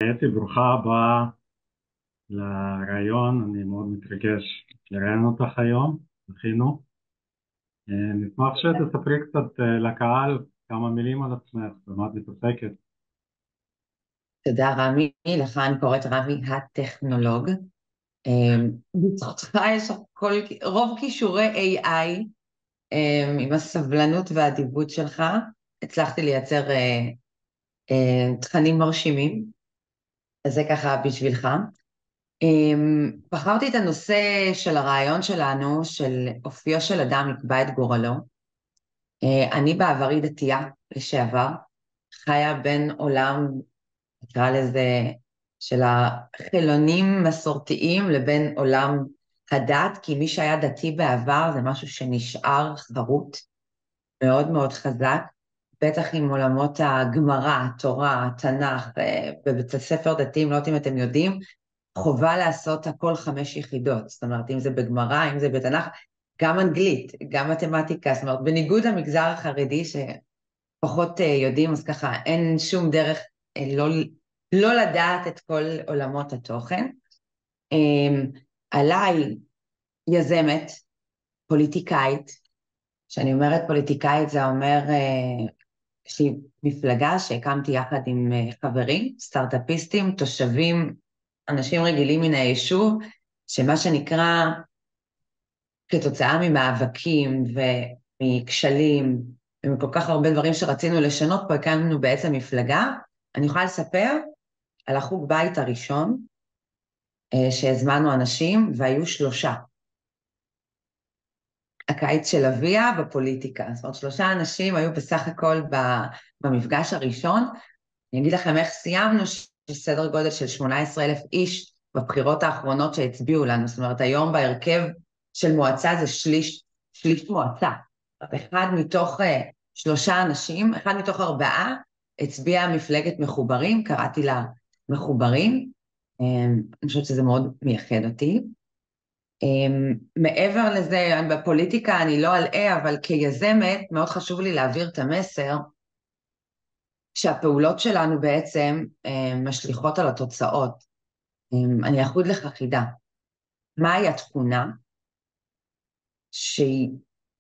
אתי, ברוכה הבאה לרעיון, אני מאוד מתרגש לראיין אותך היום, זכינו. נשמח שתספרי קצת לקהל כמה מילים על עצמך, במה את מתעסקת. תודה רמי, לך אני קוראת רמי הטכנולוג. ברשותך יש רוב כישורי AI, עם הסבלנות והאדיבות שלך, הצלחתי לייצר תכנים מרשימים, אז זה ככה בשבילך. בחרתי את הנושא של הרעיון שלנו, של אופיו של אדם יקבע את גורלו. אני בעברי דתייה לשעבר, חיה בין עולם, נקרא לזה, של החילונים מסורתיים לבין עולם הדת, כי מי שהיה דתי בעבר זה משהו שנשאר חרוט מאוד מאוד חזק, בטח עם עולמות הגמרא, התורה, התנ"ך, בבית הספר דתיים, לא יודעת אם אתם יודעים, חובה לעשות הכל 5 יחידות, זאת אומרת, אם זה בגמרא, אם זה בתנ"ך, גם אנגלית, גם מתמטיקה, זאת אומרת, בניגוד למגזר החרדי שפחות יודעים, אז ככה, אין שום דרך לא לדעת את כל עולמות התוכן. עליי יזמת, פוליטיקאית, כשאני אומרת פוליטיקאית זה אומר, יש לי מפלגה שהקמתי יחד עם חברים, סטארט-אפיסטים, תושבים, אנשים רגילים מן היישוב, שמה שנקרא, כתוצאה ממאבקים ומכשלים, ומכל כך הרבה דברים שרצינו לשנות, פה הקמנו בעצם מפלגה. אני יכולה לספר על החוג בית הראשון, שהזמנו אנשים, והיו 3. הקיץ של אביה בפוליטיקה. זאת אומרת, 3 אנשים היו בסך הכל במפגש הראשון. אני אגיד לכם איך סיימנו, שסדר גודל של 18,000 איש בבחירות האחרונות שהצביעו לנו. זאת אומרת, היום בהרכב של מועצה זה שליש מועצה. זאת אומרת, אחד מתוך 3 אנשים, אחד מתוך 4, הצביע מפלגת מחוברים, קראתי לה מחוברים. אני חושבת שזה מאוד מייחד אותי. מעבר לזה, בפוליטיקה אני לא אלאה, אבל כיזמת מאוד חשוב לי להעביר את המסר שהפעולות שלנו בעצם משליכות על התוצאות. אני אחוד לך חידה. מהי התכונה שהיא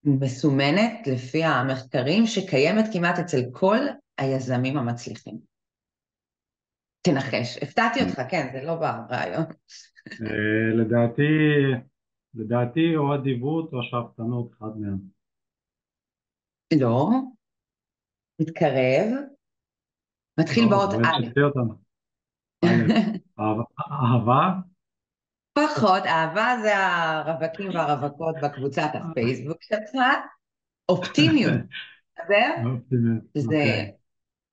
מסומנת לפי המחקרים שקיימת כמעט אצל כל היזמים המצליחים? תנחש, הפתעתי אותך, כן, זה לא ברעיון. לדעתי, או אדיבות או שאפתנות, אחד מהם. לא, מתקרב, מתחיל לא, באות בואי א'. תשתפי אותנו. א', אהבה? פחות, אהבה זה הרווקים והרווקות בקבוצת הפייסבוק שלך, אופטימיות, בסדר? אופטימית, זה, אוקיי.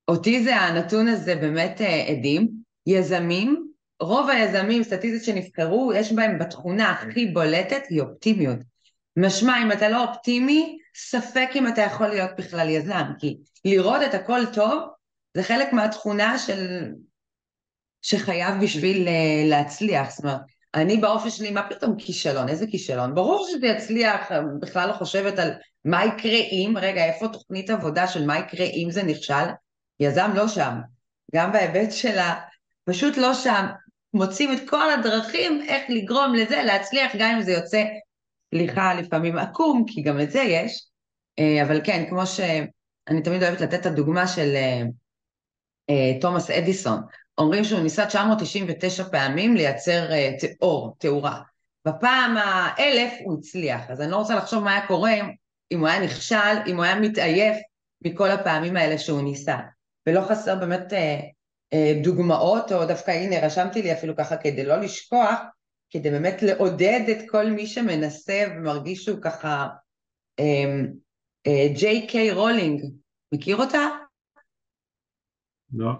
אותי זה הנתון הזה באמת עדים, יזמים, רוב היזמים, סטטיסטית שנבחרו, יש בהם בתכונה הכי בולטת, היא אופטימיות. משמע, אם אתה לא אופטימי, ספק אם אתה יכול להיות בכלל יזם, כי לראות את הכל טוב, זה חלק מהתכונה שחייב בשביל להצליח. זאת אומרת, אני באופן שלי, מה פתאום כישלון? איזה כישלון? ברור שזה יצליח, בכלל לא חושבת על מה יקרה אם, רגע, איפה תוכנית עבודה של מה יקרה אם זה נכשל? יזם לא שם. גם בהיבט שלה, פשוט לא שם. מוצאים את כל הדרכים איך לגרום לזה, להצליח, גם אם זה יוצא, סליחה, לפעמים עקום, כי גם את זה יש. אבל כן, כמו שאני תמיד אוהבת לתת את הדוגמה של תומאס אדיסון, אומרים שהוא ניסה 999 פעמים לייצר תאורה. בפעם ה-1000 הוא הצליח, אז אני לא רוצה לחשוב מה היה קורה אם הוא היה נכשל, אם הוא היה מתעייף מכל הפעמים האלה שהוא ניסה. ולא חסר באמת דוגמאות, או דווקא הנה רשמתי לי אפילו ככה כדי לא לשכוח, כדי באמת לעודד את כל מי שמנסה ומרגיש שהוא ככה, ג'יי קיי רולינג, מכיר אותה? לא, ג'יי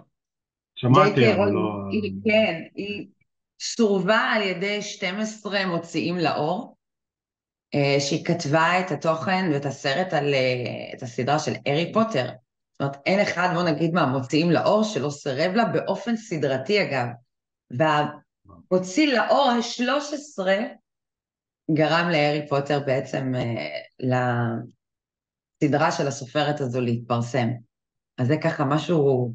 שמעתי קיי אבל רולינג, לא. כן, היא סורבה על ידי 12 מוציאים לאור, שהיא כתבה את התוכן ואת הסרט על, את הסדרה של הארי פוטר. זאת אומרת, אין אחד, בוא נגיד, מהמוציאים לאור שלא סירב לה באופן סדרתי אגב. והמוציא לאור ה-13 גרם להארי פוטר בעצם לסדרה של הסופרת הזו להתפרסם. אז זה ככה משהו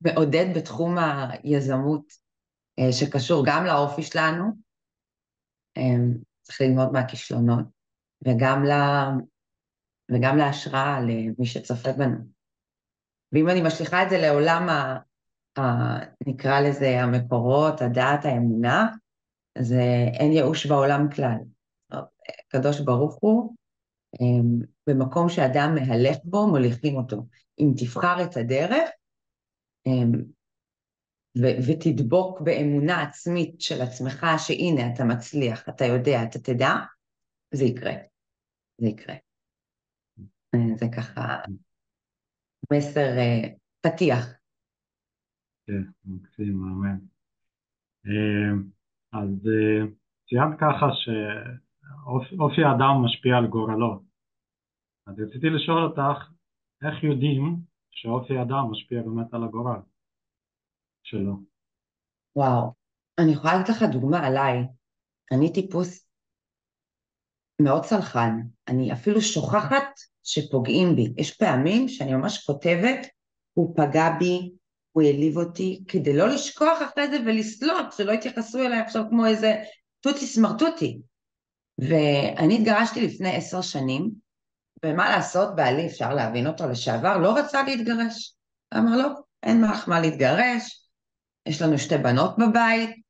מעודד בתחום היזמות, שקשור גם לאופי שלנו, צריך ללמוד מהכישלונות, וגם וגם להשראה למי שצופה בנו. ואם אני משליכה את זה לעולם נקרא לזה המקורות, הדעת, האמונה, אז אין ייאוש בעולם כלל. הקדוש ברוך הוא, במקום שאדם מהלך בו, מוליכים אותו. אם תבחר את הדרך, ותדבוק באמונה עצמית של עצמך, שהנה אתה מצליח, אתה יודע, אתה תדע, זה יקרה. זה יקרה. זה ככה מסר פתיח. כן, מקסים, מאמן. אז ציינת ככה שאופי האדם משפיע על גורלו. אז רציתי לשאול אותך, איך יודעים שאופי האדם משפיע באמת על הגורל שלו? וואו, אני יכולה לתת לך דוגמה עליי. אני טיפוס מאוד סלחן, אני אפילו שוכחת שפוגעים בי. יש פעמים שאני ממש כותבת, הוא פגע בי, הוא העליב אותי, כדי לא לשכוח אחרי זה ולסלוח, שלא יתייחסו אליי עכשיו כמו איזה תותי סמרטוטי. ואני התגרשתי לפני 10 שנים, ומה לעשות, בעלי, אפשר להבין אותו לשעבר, לא רצה להתגרש. אמר לו, אין מה להתגרש, יש לנו 2 בנות בבית,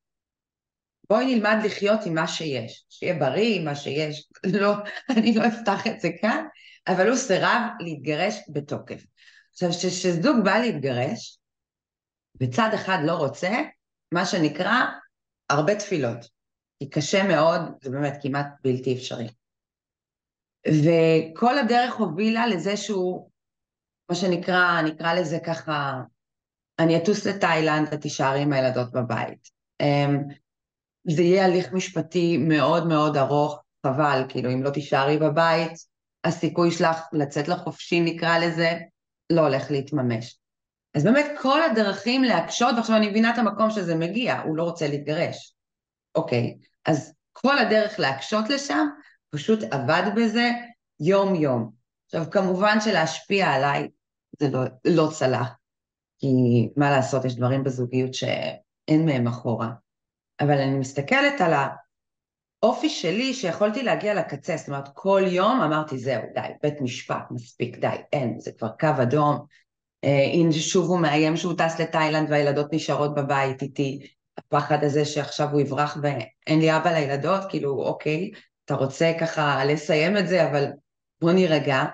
בואי נלמד לחיות עם מה שיש, שיהיה בריא עם מה שיש, לא, אני לא אפתח את זה כאן, אבל הוא סירב להתגרש בתוקף. עכשיו, שזוג בא להתגרש, וצד אחד לא רוצה, מה שנקרא, הרבה תפילות, כי קשה מאוד, זה באמת כמעט בלתי אפשרי. וכל הדרך הובילה לזה שהוא, מה שנקרא, נקרא לזה ככה, אני אטוס לתאילנד, תישארי עם הילדות בבית. זה יהיה הליך משפטי מאוד מאוד ארוך, חבל, כאילו אם לא תישארי בבית, הסיכוי שלך לצאת לחופשי נקרא לזה, לא הולך להתממש. אז באמת כל הדרכים להקשות, ועכשיו אני מבינה את המקום שזה מגיע, הוא לא רוצה להתגרש. אוקיי, אז כל הדרך להקשות לשם, פשוט עבד בזה יום יום. עכשיו כמובן שלהשפיע עליי זה לא צלח, כי מה לעשות, יש דברים בזוגיות שאין מהם אחורה. אבל אני מסתכלת על האופי שלי שיכולתי להגיע לקצה, זאת אומרת, כל יום אמרתי, זהו, די, בית משפט, מספיק, די, אין, זה כבר קו אדום, אם שוב הוא מאיים שהוא טס לתאילנד והילדות נשארות בבית איתי, הפחד הזה שעכשיו הוא יברח ואין לי אבא לילדות, כאילו, אוקיי, אתה רוצה ככה לסיים את זה, אבל בוא נירגע.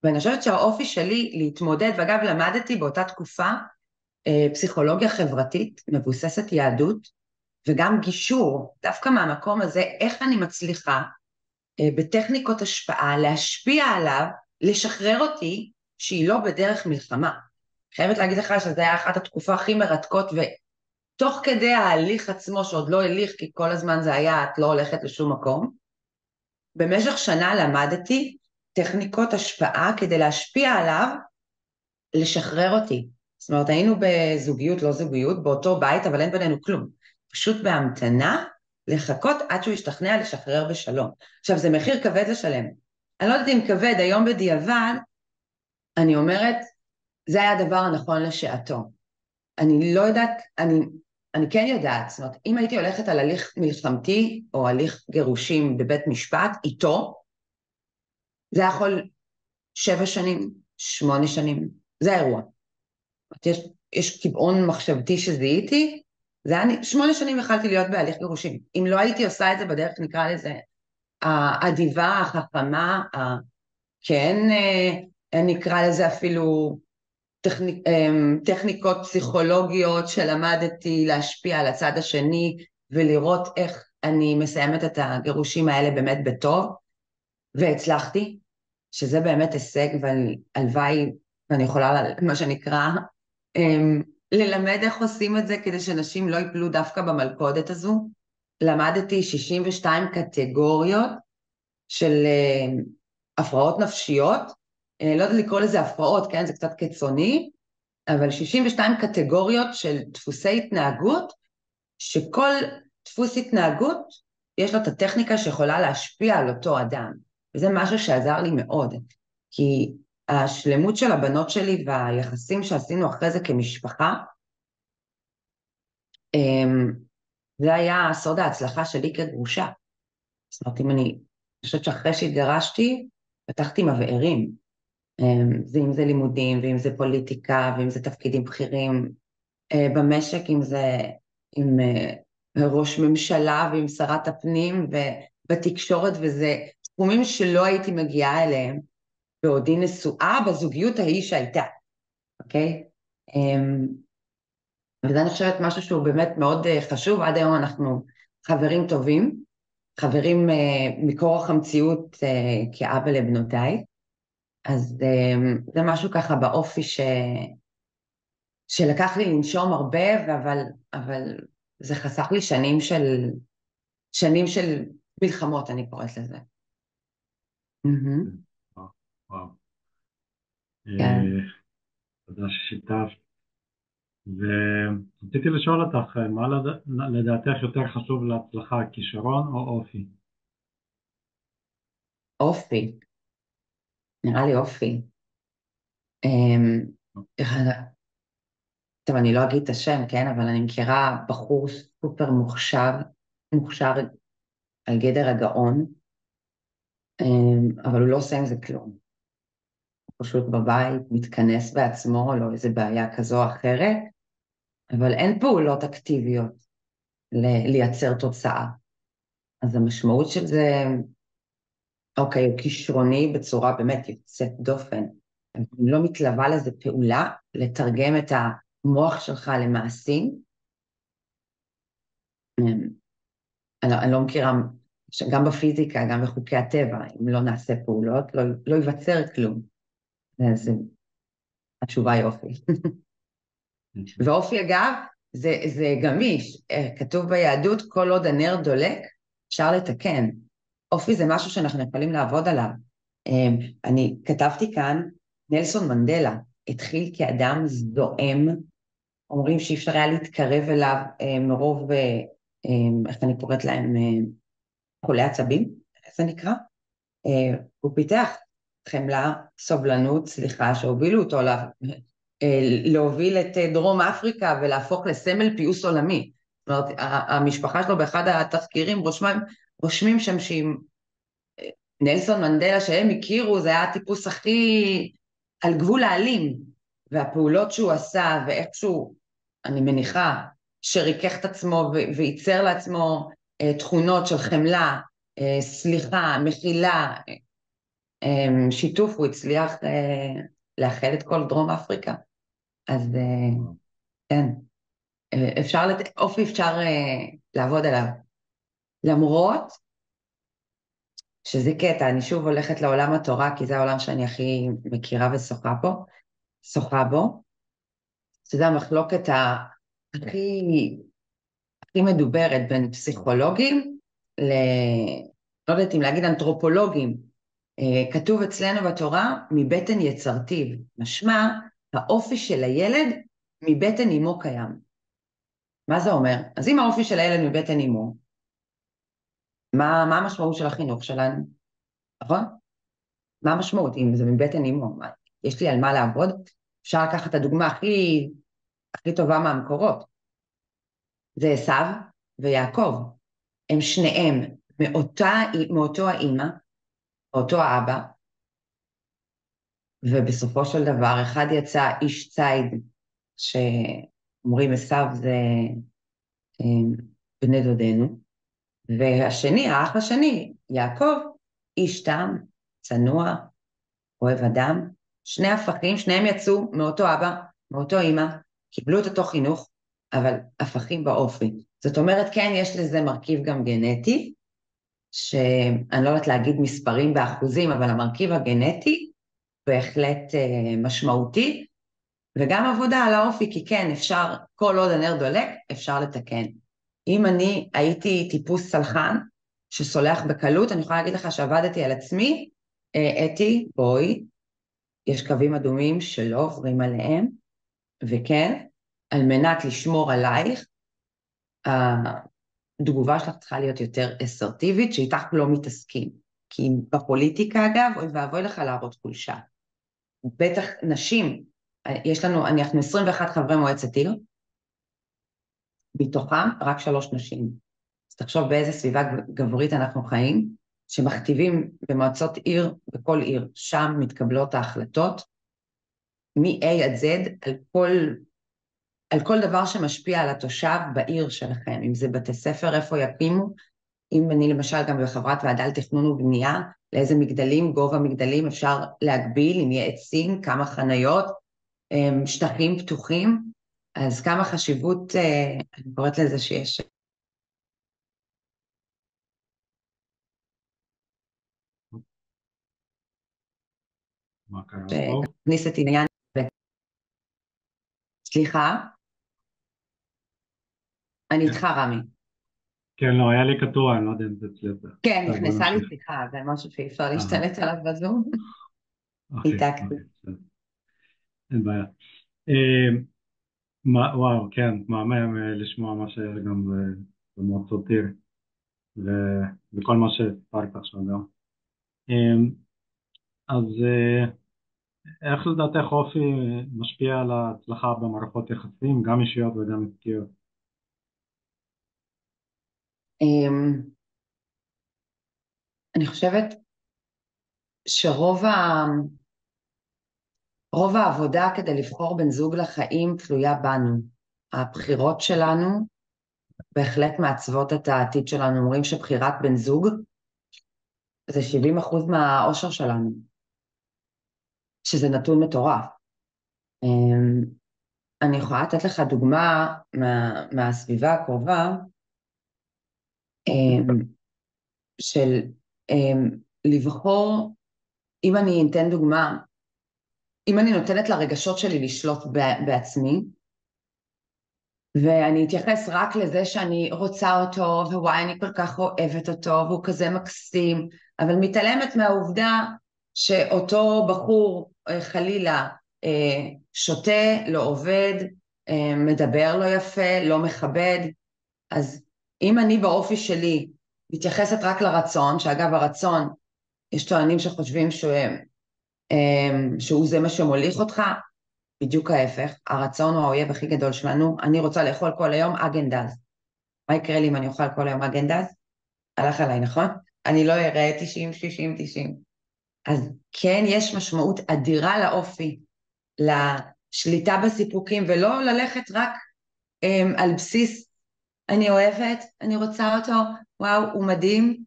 ואני חושבת שהאופי שלי להתמודד, ואגב, למדתי באותה תקופה, פסיכולוגיה חברתית, מבוססת יהדות, וגם גישור, דווקא מהמקום הזה, איך אני מצליחה בטכניקות השפעה, להשפיע עליו, לשחרר אותי, שהיא לא בדרך מלחמה. חייבת להגיד לך שזה היה אחת התקופה הכי מרתקות, ותוך כדי ההליך עצמו, שעוד לא הליך, כי כל הזמן זה היה, את לא הולכת לשום מקום, במשך שנה למדתי טכניקות השפעה, כדי להשפיע עליו, לשחרר אותי. זאת אומרת, היינו בזוגיות, לא זוגיות, באותו בית, אבל אין בינינו כלום. פשוט בהמתנה, לחכות עד שהוא ישתכנע לשחרר בשלום. עכשיו, זה מחיר כבד לשלם. אני לא יודעת אם כבד, היום בדיעבד, אני אומרת, זה היה הדבר הנכון לשעתו. אני לא יודעת, אני כן יודעת, זאת אומרת, אם הייתי הולכת על הליך מלחמתי, או הליך גירושים בבית משפט, איתו, זה יכול 7 שנים, 8 שנים, זה האירוע. יש קבעון מחשבתי שזיהיתי, זה היה 8 שנים יכלתי להיות בהליך גירושים. אם לא הייתי עושה את זה בדרך, נקרא לזה, האדיבה, החכמה, כן, נקרא לזה אפילו טכניקות פסיכולוגיות שלמדתי להשפיע על הצד השני, ולראות איך אני מסיימת את הגירושים האלה באמת בטוב, והצלחתי, שזה באמת הישג, והלוואי, ואני יכולה, מה שנקרא, ללמד איך עושים את זה כדי שנשים לא ייפלו דווקא במלכודת הזו. למדתי 62 קטגוריות של הפרעות נפשיות, לא יודעת לקרוא לזה הפרעות, כן, זה קצת קיצוני, אבל 62 קטגוריות של דפוסי התנהגות, שכל דפוס התנהגות יש לו את הטכניקה שיכולה להשפיע על אותו אדם, וזה משהו שעזר לי מאוד, כי השלמות של הבנות שלי והיחסים שעשינו אחרי זה כמשפחה, אמ, זה היה סוד ההצלחה שלי כגרושה. זאת אומרת, אני חושבת שאחרי שהתגרשתי, פתחתי מבערים. אם זה לימודים, ואם זה פוליטיקה, ואם זה תפקידים בכירים במשק, אם זה עם ראש ממשלה ועם שרת הפנים ובתקשורת, וזה תחומים שלא הייתי מגיעה אליהם בעודי נשואה בזוגיות ההיא שהייתה, אוקיי? וזה אני חושבת משהו שהוא באמת מאוד חשוב, עד היום אנחנו חברים טובים, חברים מכורח המציאות כאבא לבנותיי, אז זה משהו ככה באופי שלקח לי לנשום הרבה, אבל זה חסך לי שנים של מלחמות, אני קוראת לזה. מהמם. וואו, וואו. כן. תודה ששיתפת. ורציתי לשאול אותך, מה לדעתך יותר חשוב להצלחה, כישרון או אופי? אופי, נראה לי אופי. אמ, טוב, אני לא אגיד את השם, כן, אבל אני מכירה בחור סופר מוכשר על גדר הגאון, אבל הוא לא עושה עם זה כלום. הוא פשוט בבית, מתכנס בעצמו, לא איזה בעיה כזו או אחרת, אבל אין פעולות אקטיביות לייצר תוצאה. אז המשמעות של זה, אוקיי, הוא כישרוני בצורה באמת יוצאת דופן, אבל אם לא מתלווה לזה פעולה, לתרגם את המוח שלך למעשים, אני לא מכירה, גם בפיזיקה, גם בחוקי הטבע, אם לא נעשה פעולות, לא ייווצר כלום. אז התשובה היא אופי. ואופי, אגב, זה גמיש. כתוב ביהדות, כל עוד הנר דולק, אפשר לתקן. אופי זה משהו שאנחנו יכולים לעבוד עליו. אני כתבתי כאן, נלסון מנדלה התחיל כאדם זועם, אומרים שאי אפשר היה להתקרב אליו מרוב, איך אני קוראת להם, חולי עצבים, איך זה נקרא? הוא פיתח חמלה, סובלנות, סליחה, שהובילו אותו להוביל את דרום אפריקה ולהפוך לסמל פיוס עולמי. זאת אומרת, המשפחה שלו באחד התחקירים רושמים שם שעם נלסון מנדלה שהם הכירו, זה היה הטיפוס הכי על גבול האלים, והפעולות שהוא עשה ואיכשהו, אני מניחה, שריכך את עצמו וייצר לעצמו תכונות של חמלה, סליחה, מכילה, שיתוף, הוא הצליח לאחד את כל דרום אפריקה. אז כן, אופי אפשר לעבוד עליו. למרות שזה קטע, אני שוב הולכת לעולם התורה, כי זה העולם שאני הכי מכירה ושוחה בו, שזה המחלוקת הכי מדוברת בין פסיכולוגים לא יודעת אם להגיד אנתרופולוגים. כתוב אצלנו בתורה, מבטן יצרתיו, משמע האופי של הילד מבטן אמו קיים. מה זה אומר? אז אם האופי של הילד מבטן אמו, מה המשמעות של החינוך שלנו? נכון? מה המשמעות אם זה מבטן אמו? יש לי על מה לעבוד? אפשר לקחת את הדוגמה הכי טובה מהמקורות. זה עשיו ויעקב. הם שניהם מאותו האמא, מאותו האבא, ובסופו של דבר אחד יצא איש ציד, שאומרים עשיו זה בני דודנו, והשני, האח השני, יעקב, איש תם, צנוע, אוהב אדם, שני הפכים, שניהם יצאו מאותו אבא, מאותו אמא, קיבלו את אותו חינוך, אבל הפכים באופי. זאת אומרת, כן, יש לזה מרכיב גם גנטי, שאני לא יודעת להגיד מספרים באחוזים, אבל המרכיב הגנטי בהחלט משמעותי, וגם עבודה על האופי, כי כן, אפשר, כל עוד הנר דולק, אפשר לתקן. אם אני הייתי טיפוס סלחן, שסולח בקלות, אני יכולה להגיד לך שעבדתי על עצמי, אתי, בואי, יש קווים אדומים שלא עוברים עליהם, וכן, על מנת לשמור עלייך, התגובה שלך צריכה להיות יותר אסרטיבית, שאיתך לא מתעסקים. כי בפוליטיקה, אגב, אוי ואבוי לך להראות חולשה. בטח נשים, אנחנו 21 חברי מועצת עיר, בתוכם רק 3 נשים. אז תחשוב באיזה סביבה גברית אנחנו חיים, שמכתיבים במועצות עיר, בכל עיר, שם מתקבלות ההחלטות, מ-A עד Z, על כל דבר שמשפיע על התושב בעיר שלכם, אם זה בתי ספר, איפה יקימו, אם אני למשל גם בחברת ועדה על תכנון ובנייה, לאיזה מגדלים, גובה מגדלים אפשר להגביל, אם יהיה עצים, כמה חניות, שטחים פתוחים, אז כמה חשיבות, אני קוראת לזה שיש. מה קרה פה? להכניס את עניין, סליחה, אני איתך רמי. כן, לא, היה לי כתוב, אני לא יודע אם זה אצלך. כן, טוב, בוא נכנסה לי נמשיך. שיחה, זה משהו שאי אפשר להשתלט עליו בזום. אוקיי, העתקתי. בסדר. אין בעיה. וואו, כן, מהמם לשמוע מה שהיה גם במועצות עיר, וכל מה שספרת עכשיו גם. אז איך לדעתך אופי משפיע על ההצלחה במערכות יחסים, גם אישיות וגם עסקיות? אני חושבת רוב העבודה כדי לבחור בן זוג לחיים תלויה בנו. הבחירות שלנו בהחלט מעצבות את העתיד שלנו. אומרים שבחירת בן זוג זה 70% מהאושר שלנו, שזה נתון מטורף. אני יכולה לתת לך דוגמה מהסביבה הקרובה, של לבחור, אם אני אתן דוגמה, אם אני נותנת לרגשות שלי לשלוט בעצמי, ואני אתייחס רק לזה שאני רוצה אותו, ווואי, אני כל כך אוהבת אותו, והוא כזה מקסים, אבל מתעלמת מהעובדה שאותו בחור חלילה שותה, לא עובד, מדבר לא יפה, לא מכבד. אז אם אני באופי שלי מתייחסת רק לרצון, שאגב הרצון, יש טוענים שחושבים שהוא זה מה שמוליך אותך, בדיוק ההפך, הרצון הוא האויב הכי גדול שלנו, אני רוצה לאכול כל היום אגנדז. מה יקרה לי אם אני אוכל כל היום אגנדז? הלך עליי, נכון? אני לא אראה 90, 60, 90. אז כן, יש משמעות אדירה לאופי, לשליטה בסיפוקים, ולא ללכת רק על בסיס, אני אוהבת, אני רוצה אותו, וואו, הוא מדהים.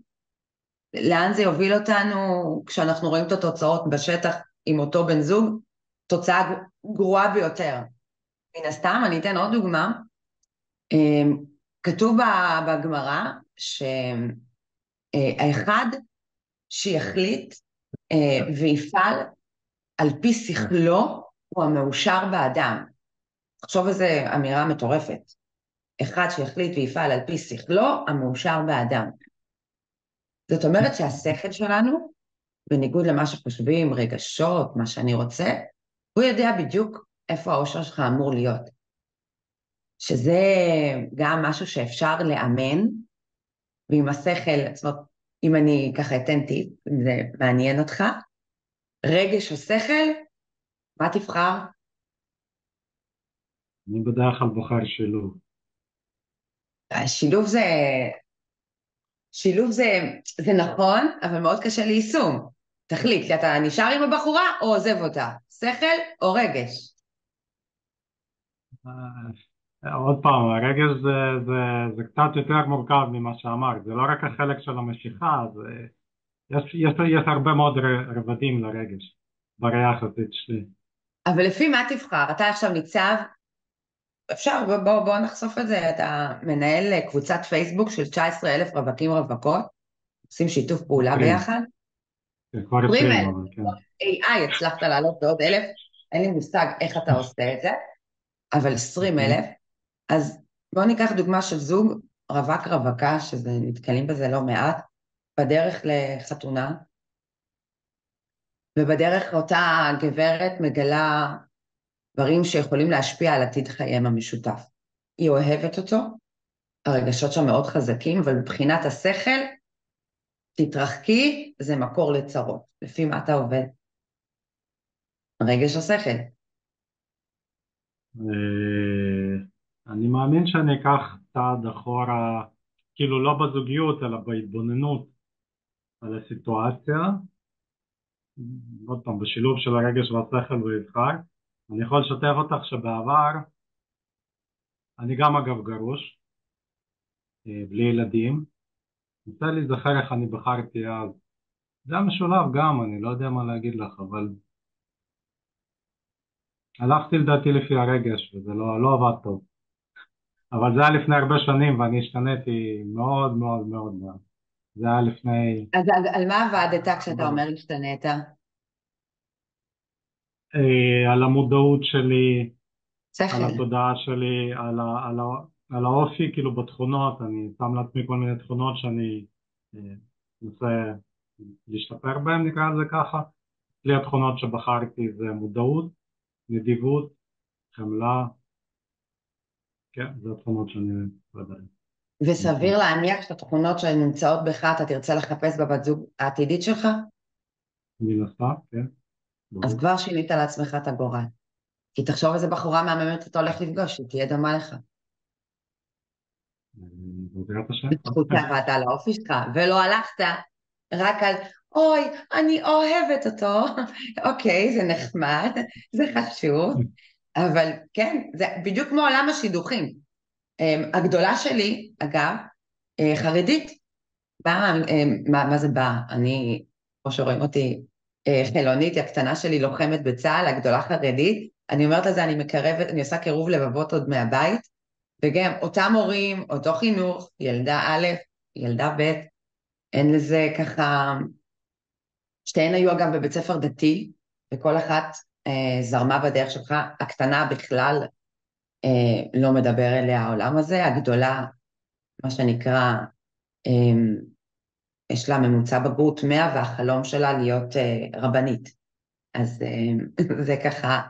לאן זה יוביל אותנו כשאנחנו רואים את התוצאות בשטח עם אותו בן זוג? תוצאה גרועה ביותר. מן הסתם, אני אתן עוד דוגמה. כתוב בגמרא שהאחד שיחליט ויפעל על פי שכלו הוא המאושר באדם. תחשוב איזו אמירה מטורפת. אחד שיחליט ויפעל על פי שכלו המאושר באדם. זאת אומרת שהשכל שלנו, בניגוד למה שחושבים, רגשות, מה שאני רוצה, הוא יודע בדיוק איפה האושר שלך אמור להיות. שזה גם משהו שאפשר לאמן, ועם השכל, זאת אומרת, אם אני ככה אתן טיפ, אם זה מעניין אותך, רגש או שכל, מה תבחר? אני בדרך כלל בוחר שילוב. שילוב זה נכון, אבל מאוד קשה ליישום. תחליט לי, אתה נשאר עם הבחורה או עוזב אותה? שכל או רגש? עוד פעם, הרגש זה קצת יותר מורכב ממה שאמרת, זה לא רק החלק של המשיכה, יש הרבה מאוד רבדים לרגש בראייה החזית שלי. אבל לפי מה תבחר? אתה עכשיו ניצב, אפשר, בוא נחשוף את זה, אתה מנהל קבוצת פייסבוק של 19,000 רווקים רווקות, עושים שיתוף פעולה ביחד? כבר 20, אבל כן. AI הצלחת לעלות בעוד 1,000, אין לי מושג איך אתה עושה את זה, אבל 20,000, אז בואו ניקח דוגמה של זוג רווק רווקה, שנתקלים בזה לא מעט, בדרך לחתונה, ובדרך אותה גברת מגלה דברים שיכולים להשפיע על עתיד חייהם המשותף. היא אוהבת אותו, הרגשות שם מאוד חזקים, אבל מבחינת השכל, תתרחקי, זה מקור לצרות. לפי מה אתה עובד? רגש או שכל? אני מאמין שאני אקח צעד אחורה, כאילו לא בזוגיות אלא בהתבוננות על הסיטואציה, עוד פעם בשילוב של הרגש והשכל ויבחר. אני יכול לשתף אותך שבעבר, אני גם אגב גרוש, בלי ילדים, רוצה להיזכר איך אני בחרתי אז. זה היה משולב גם, אני לא יודע מה להגיד לך, אבל הלכתי לדעתי לפי הרגש וזה לא עבד טוב. אבל זה היה לפני הרבה שנים ואני השתניתי מאוד מאוד מאוד מאוד. זה היה לפני אז על מה עבדת כשאתה הרבה אומר זמן. השתנית? על המודעות שלי, על שכל. התודעה שלי, על האופי, כאילו בתכונות, אני שם לעצמי כל מיני תכונות שאני אה, רוצה להשתפר בהן, נקרא לזה ככה. לי התכונות שבחרתי זה מודעות, נדיבות, חמלה, כן, זה התכונות שאני מדבר. וסביר להניח שאת התכונות שנמצאות בך אתה תרצה לחפש בבת זוג העתידית שלך? מן הסתם, כן, אז ברור. כבר שינית לעצמך את הגורל. כי תחשוב איזה בחורה מהממת אתה הולך לפגוש, היא תהיה דומה לך. בעזרת השם. בזכות עבדת על האופי שלך, ולא הלכת רק על, אוי, אני אוהבת אותו. אוקיי, זה נחמד, זה חשוב, אבל כן, זה בדיוק כמו עולם השידוכים. הגדולה שלי, אגב, חרדית. מה זה בא? אני, כמו שרואים אותי, חילונית, הקטנה שלי לוחמת בצה"ל, הגדולה חרדית. אני אומרת לזה, אני מקרבת, אני עושה קירוב לבבות עוד מהבית, וגם אותם הורים, אותו חינוך, ילדה א', ילדה ב', אין לזה ככה, שתיהן היו אגב בבית ספר דתי, וכל אחת זרמה בדרך שלך, הקטנה בכלל לא מדבר אליה העולם הזה, הגדולה, מה שנקרא, אה, יש לה ממוצע בגרות 100 והחלום שלה להיות רבנית. אז זה ככה,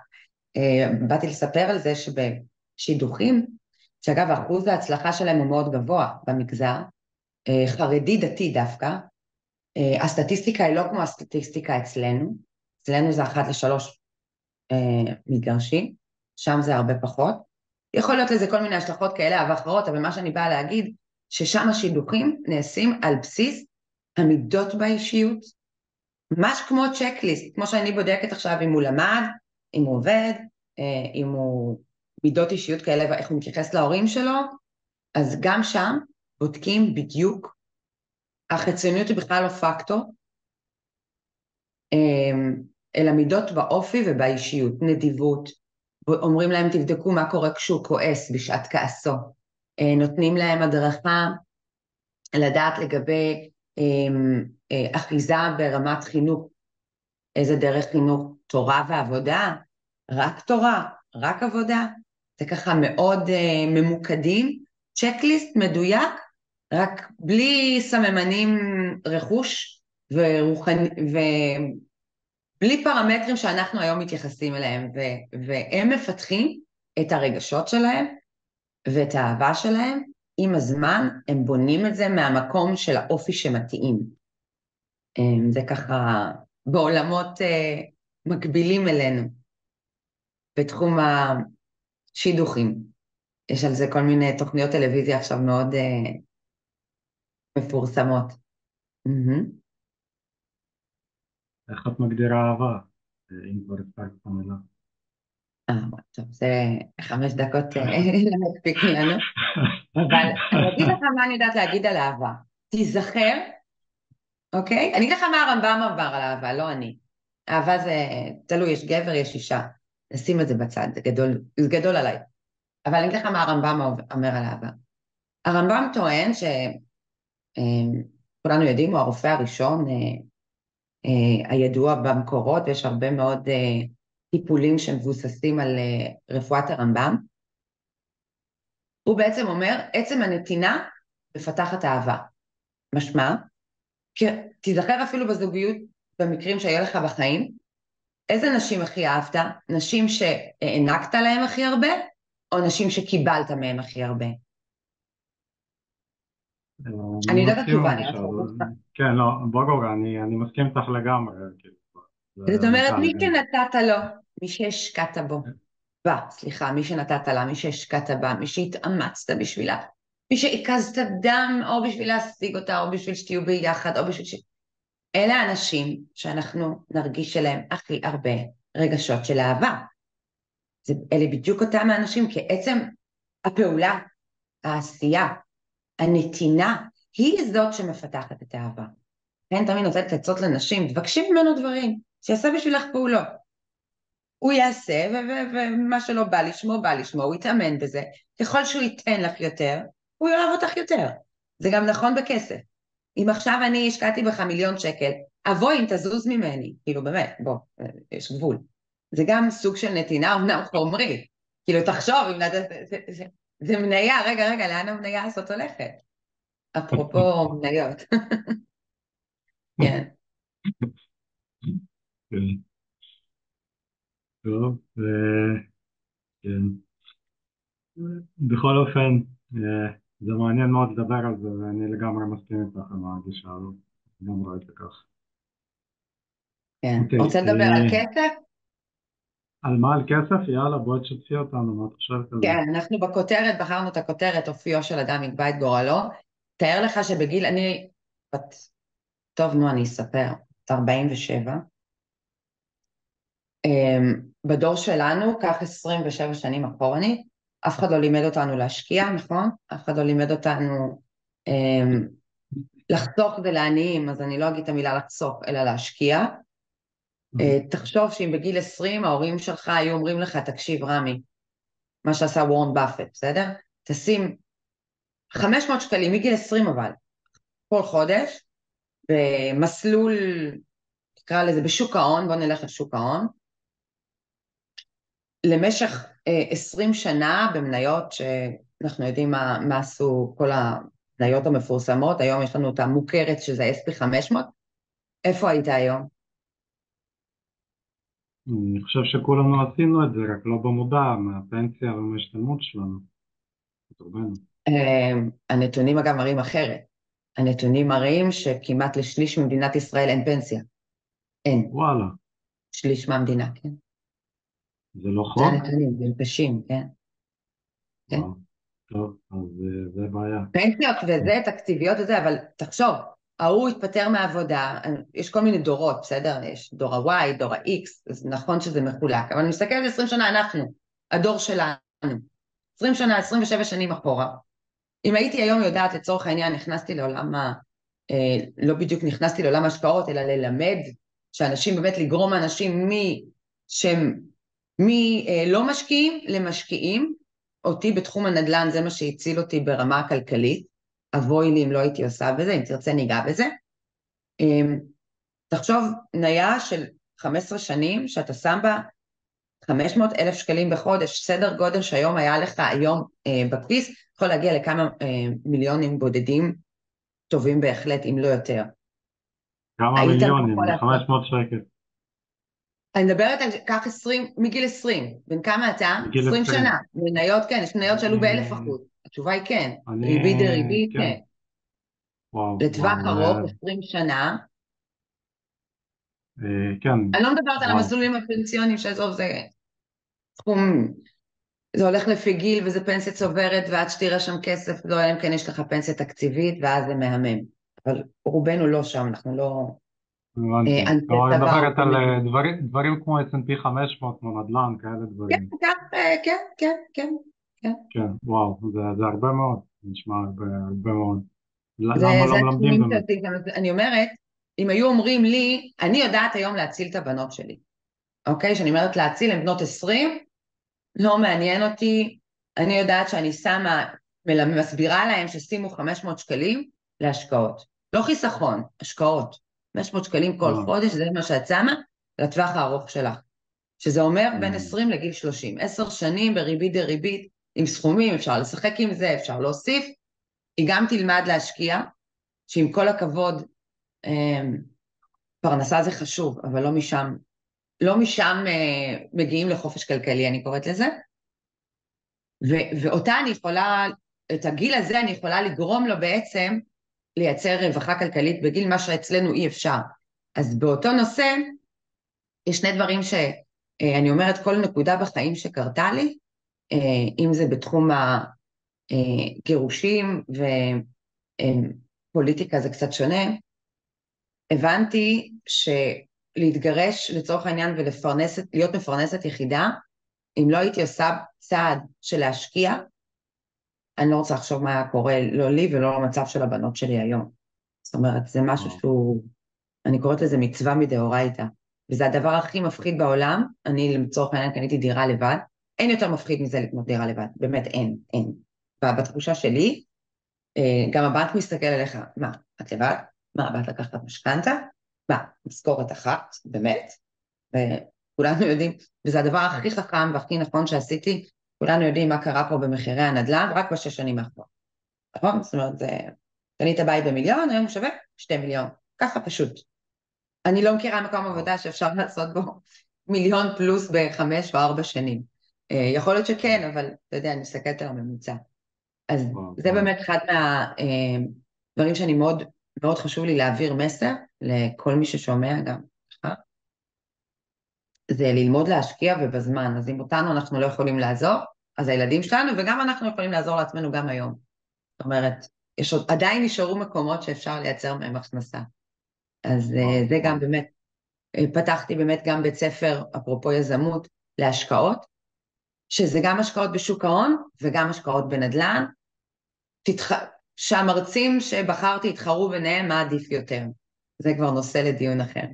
באתי לספר על זה שבשידוכים, שאגב אחוז ההצלחה שלהם הוא מאוד גבוה במגזר, חרדי דתי דווקא, הסטטיסטיקה היא לא כמו הסטטיסטיקה אצלנו, אצלנו זה 1 ל3 מתגרשים, שם זה הרבה פחות. יכול להיות לזה כל מיני השלכות כאלה ואחרות, אבל מה שאני באה להגיד, ששם השידוכים נעשים על בסיס המידות באישיות, ממש כמו צ'קליסט, כמו שאני בודקת עכשיו אם הוא למד, אם הוא עובד, אם הוא מידות אישיות כאלה ואיך הוא מתייחס להורים שלו, אז גם שם בודקים בדיוק, החיצוניות היא בכלל לא פקטור, אלא מידות באופי ובאישיות, נדיבות, אומרים להם תבדקו מה קורה כשהוא כועס בשעת כעסו, נותנים להם הדרכה לדעת לגבי אחיזה ברמת חינוך, איזה דרך חינוך, תורה ועבודה, רק תורה, רק עבודה, זה ככה מאוד ממוקדים, צ'קליסט מדויק, רק בלי סממנים רכוש ורוחני, ובלי פרמטרים שאנחנו היום מתייחסים אליהם, והם מפתחים את הרגשות שלהם ואת האהבה שלהם, עם הזמן הם בונים את זה מהמקום של האופי שמתאים. זה ככה בעולמות מקבילים אלינו, בתחום השידוכים. יש על זה כל מיני תוכניות טלוויזיה עכשיו מאוד מפורסמות. מהמם. איך את מגדירה אהבה? אם כבר הזכרת את המילה. טוב, זה 5 דקות לא מספיק לנו, אבל אני אגיד לך מה אני יודעת להגיד על אהבה. תיזכר, אוקיי? אני אגיד לך מה הרמב"ם אמר על אהבה, לא אני. אהבה זה תלוי, יש גבר, יש אישה. נשים את זה בצד, זה גדול עליי. אבל אני אגיד לך מה הרמב"ם אומר על אהבה. הרמב"ם טוען שכולנו יודעים, הוא הרופא הראשון הידוע במקורות, ויש הרבה מאוד טיפולים שמבוססים על רפואת הרמב"ם. הוא בעצם אומר, עצם הנתינה מפתחת אהבה. משמע, תיזכר אפילו בזוגיות, במקרים שהיה לך בחיים, איזה נשים הכי אהבת? נשים שהענקת להם הכי הרבה, או נשים שקיבלת מהם הכי הרבה? אני אני יודעת מסכים התשובה, עם אני זה רק שואלת אותך. כן, לא, ברור, אני מסכים איתך לגמרי, כאילו. זאת אומרת, מי ומתעלם. שנתת לו, מי שהשקעת בו, סליחה, מי שנתת לה, מי שהשקעת בה, מי שהתאמצת בשבילה, מי שהקזת דם או בשביל להשיג אותה, או בשביל שתהיו ביחד, או בשביל אלה האנשים שאנחנו נרגיש אליהם הכי הרבה רגשות של אהבה. אלה בדיוק אותם האנשים, כי עצם הפעולה, העשייה, הנתינה, היא זאת שמפתחת את האהבה. כן, תמיד נותנת עצות לנשים, תבקשי ממנו דברים, שיעשה בשבילך פעולות. הוא יעשה, ומה שלא בא לשמו, בא לשמו, הוא יתאמן בזה. ככל שהוא ייתן לך יותר, הוא יאהב אותך יותר. זה גם נכון בכסף. אם עכשיו אני השקעתי בך 1,000,000 שקל, אבוי אם תזוז ממני, כאילו באמת, בוא, יש גבול. זה גם סוג של נתינה, אומנם חומרי. כאילו תחשוב, זה מניה, רגע, לאן המניה הזאת הולכת? אפרופו מניות. כן. כן, טוב, כן. בכל אופן, זה מעניין מאוד לדבר על זה, ואני לגמרי מסכים איתך עם הגישה הזאת, גם רואה את זה כך. כן. אוקיי, רוצה לדבר על כסף? על מה? על כסף? יאללה, בואי תשתפי אותנו, מה את חושבת על זה? כן, אנחנו בכותרת, בחרנו את הכותרת, אופיו של אדם יקבע את גורלו. תאר לך שבגיל, בת, טוב, נו, אני אספר, בת 47, בדור שלנו, כך 27 שנים אחורנית, אף אחד לא לימד אותנו להשקיע, נכון? אף אחד לא לימד אותנו לחסוך ולעניים, אז אני לא אגיד את המילה לחסוך, אלא להשקיע. תחשוב שאם בגיל 20 ההורים שלך היו אומרים לך, תקשיב רמי, מה שעשה וורן באפט, בסדר? תשים 500 שקלים מגיל 20 אבל, כל חודש, במסלול, נקרא לזה בשוק ההון, בוא נלך לשוק ההון, למשך 20 שנה במניות שאנחנו יודעים מה עשו כל המניות המפורסמות, היום יש לנו את המוכרת שזה SP500, איפה היית היום? אני חושב שכולנו עשינו את זה, רק לא במודע, מהפנסיה ומההשתלמות שלנו. רובנו. הנתונים אגב מראים אחרת, הנתונים מראים שכמעט לשליש ממדינת ישראל אין פנסיה, אין, וואלה, שליש מהמדינה, כן. זה לא זה חוק? הנתונים, זה קשים, כן. כן. וואו, טוב, אז זה בעיה. פנסיות וזה, תקציביות וזה, אבל תחשוב, ההוא התפטר מהעבודה, יש כל מיני דורות, בסדר? יש דור ה-Y, דור ה-X, אז נכון שזה מחולק, אבל אני מסתכלת על 20 שנה, אנחנו, הדור שלנו, 20 שנה, 27 שנים אחורה. אם הייתי היום יודעת, לצורך העניין, נכנסתי לעולם לא בדיוק נכנסתי לעולם ההשקעות, אלא ללמד שאנשים באמת לגרום אנשים לא משקיעים למשקיעים, אותי בתחום הנדל"ן זה מה שהציל אותי ברמה הכלכלית, אבוי לי אם לא הייתי עושה בזה, אם תרצה ניגע בזה. תחשוב, ניה של 15 שנים שאתה שם בה 500,000 שקלים בחודש, סדר גודל שהיום היה לך היום בכיס, יכול להגיע לכמה מיליונים בודדים, טובים בהחלט, אם לא יותר. כמה היית מיליונים, יכול זה לעשות. 500 שקל. אני מדברת על כך 20, מגיל 20, בין כמה אתה? בגיל 20 20. שנה, מניות כן, יש מניות שעלו ב1,000%, התשובה היא כן, ריבית דריבית כן, כן, וואו, לטווח וואו, ארוך 20 שנה, כן, אני לא מדברת על וואו. המסלולים הפנסיונים, שעזוב זה סכום, זה הולך לפי גיל וזה פנסיה צוברת, ועד שתראה שם כסף, לא, אלא אם כן יש לך פנסיה תקציבית, ואז זה מהמם, אבל רובנו לא שם, אנחנו לא הבנתי. אנשי כלומר, היא צבא או מדברת כל על מיני. דברים כמו S&P 500, כמו נדל"ן, כאלה כן, דברים. כן, כן, כן, כן. כן, וואו, זה הרבה מאוד, נשמע הרבה מאוד. למה זה לא מלמדים התחומים באמת? שעשיתי, אני אומרת, אם היו אומרים לי, אני יודעת היום להציל את הבנות שלי, אוקיי? שאני אומרת להציל, הן בנות 20, לא מעניין אותי, אני יודעת שאני שמה, מסבירה להם ששימו 500 שקלים להשקעות. לא חיסכון, השקעות. 500 שקלים כל אה, חודש, זה מה שאת שמה, לטווח הארוך שלך. שזה אומר בין אה, 20 לגיל 30. 10 שנים בריבית דריבית, עם סכומים, אפשר לשחק עם זה, אפשר להוסיף. היא גם תלמד להשקיע, שעם כל הכבוד, פרנסה זה חשוב, אבל לא משם מגיעים לחופש כלכלי, אני קוראת לזה. ואותה אני יכולה, את הגיל הזה אני יכולה לגרום לו בעצם לייצר רווחה כלכלית בגיל מה שאצלנו אי אפשר. אז באותו נושא, יש שני דברים שאני אומרת, כל נקודה בחיים שקרתה לי, אם זה בתחום הגירושים ופוליטיקה זה קצת שונה, הבנתי שלהתגרש לצורך העניין להיות מפרנסת יחידה, אם לא הייתי עושה צעד של להשקיע, אני לא רוצה לחשוב מה היה קורה לא לי ולא למצב של הבנות שלי היום. זאת אומרת, זה משהו וואו, שהוא, אני קוראת לזה מצווה מדאורייתא, וזה הדבר הכי מפחיד בעולם. אני לצורך העניין קניתי דירה לבד, אין יותר מפחיד מזה לקנות דירה לבד, באמת אין, אין. בתחושה שלי, גם הבנק מסתכל עליך, מה, את לבד? מה, באת לקחת משכנתה? מה, משכורת אחת? באמת? וכולנו יודעים, וזה הדבר הכי חכם והכי נכון שעשיתי, כולנו יודעים מה קרה פה במחירי הנדל"ן, רק בשש שנים האחרונות, נכון? זאת אומרת, קנית בית במיליון, היום הוא שווה 2 מיליון, ככה פשוט. אני לא מכירה מקום וואו, עבודה שאפשר לעשות בו מיליון פלוס ב5 או 4 שנים. יכול להיות שכן, אבל אתה יודע, אני מסתכלת על הממוצע. אז וואו, זה וואו. באמת אחד מהדברים שאני מאוד, מאוד חשוב לי להעביר מסר לכל מי ששומע גם, זה ללמוד להשקיע ובזמן. אז אם אותנו אנחנו לא יכולים לעזור, אז הילדים שלנו וגם אנחנו יכולים לעזור לעצמנו גם היום. זאת אומרת, עדיין נשארו מקומות שאפשר לייצר מהם הכנסה. אז וואו, זה גם וואו. באמת, פתחתי באמת גם בית ספר, אפרופו יזמות, להשקעות, שזה גם השקעות בשוק ההון וגם השקעות בנדל"ן, תתח... שהמרצים שבחרתי יתחרו ביניהם מה עדיף יותר. זה כבר נושא לדיון אחר.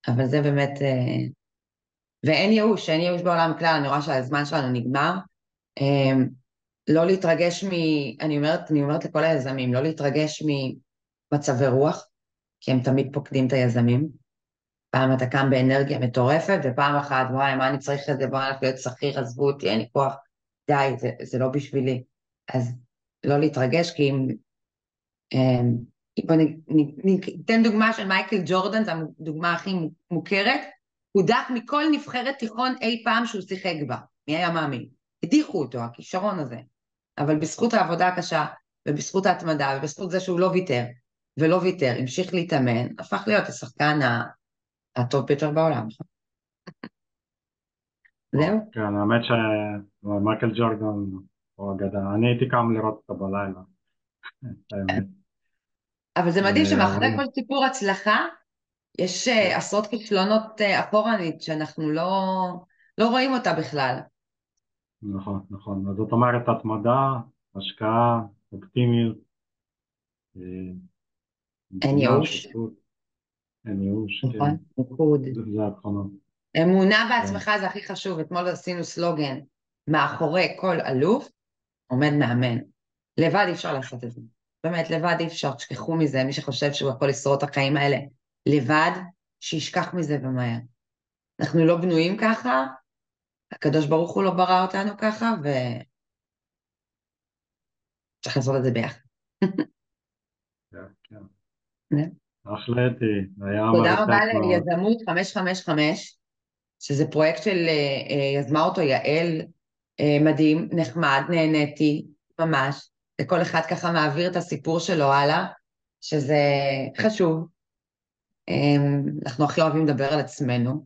אבל זה באמת, ואין ייאוש, אין ייאוש בעולם כלל, אני רואה שהזמן שלנו נגמר. לא להתרגש אני אומרת לכל היזמים, לא להתרגש ממצבי רוח, כי הם תמיד פוקדים את היזמים. פעם אתה קם באנרגיה מטורפת, ופעם אחת, וואי, מה אני צריך את זה, בוא נלך להיות שכיר, עזבו אותי, אין לי כוח, די, זה לא בשבילי. אז לא להתרגש, כי אמ, בוא ניתן דוגמה של מייקל ג'ורדן, זו הדוגמה הכי מוכרת, הודח מכל נבחרת תיכון אי פעם שהוא שיחק בה, מי היה מאמין? הדיחו אותו, הכישרון הזה. אבל בזכות העבודה הקשה, ובזכות ההתמדה, ובזכות זה שהוא לא ויתר, ולא ויתר, המשיך להתאמן, הפך להיות השחקן הטוב ביותר בעולם. זהו. וואו. כן, האמת שמייקל ג'ורדן הוא אגדה. אני הייתי קם לראות אותו בלילה, האמת. אבל זה מדהים אבל שמאחורי כל סיפור הצלחה, יש כן, עשרות כישלונות אחורנית, שאנחנו לא רואים אותה בכלל. נכון, נכון. אז זאת אומרת, התמדה, השקעה, אופטימיות, אה, אין נתינה, ייאוש, שותפות, אין ייאוש, כן. נכון? מיקוד. זה התכונות. אמונה כן. בעצמך זה הכי חשוב. אתמול עשינו סלוגן, מאחורי כל אלוף עומד מאמן. לבד אי אפשר לעשות את זה. באמת, לבד אי אפשר, תשכחו מזה. מי שחושב שהוא יכול לשרוד את החיים האלה לבד, שישכח מזה ומהר. אנחנו לא בנויים ככה, הקדוש ברוך הוא לא ברא אותנו ככה, וצריך לעשות את זה ביחד. כן, כן. כן. אחלה אתי, היה תודה רבה מרתק מאוד. ליזמות 555, שזה פרויקט של, יזמה אותו יעל, מדהים, נחמד, נהניתי, ממש. וכל אחד ככה מעביר את הסיפור שלו הלאה, שזה חשוב. אנחנו הכי אוהבים לדבר על עצמנו,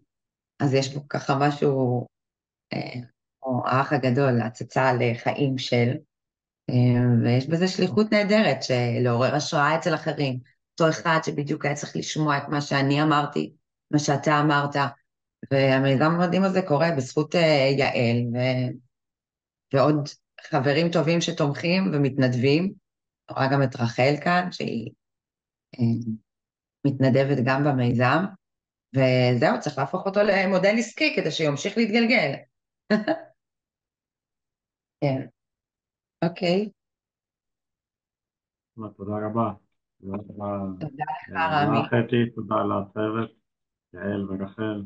אז יש פה ככה משהו, כמו האח הגדול, הצצה לחיים של, ויש בזה שליחות נהדרת, לעורר השראה אצל אחרים. אותו אחד שבדיוק היה צריך לשמוע את מה שאני אמרתי, מה שאתה אמרת, והמיזם המדהים הזה קורה בזכות יעל ועוד חברים טובים שתומכים ומתנדבים. רואה גם את רחל כאן, שהיא אה, מתנדבת גם במיזם, וזהו, צריך להפוך אותו למודל עסקי כדי שימשיך להתגלגל. כן, אוקיי. תודה רבה. תודה רבה תודה לך, רמי. לך אתי, תודה לצוות, יעל ורחל.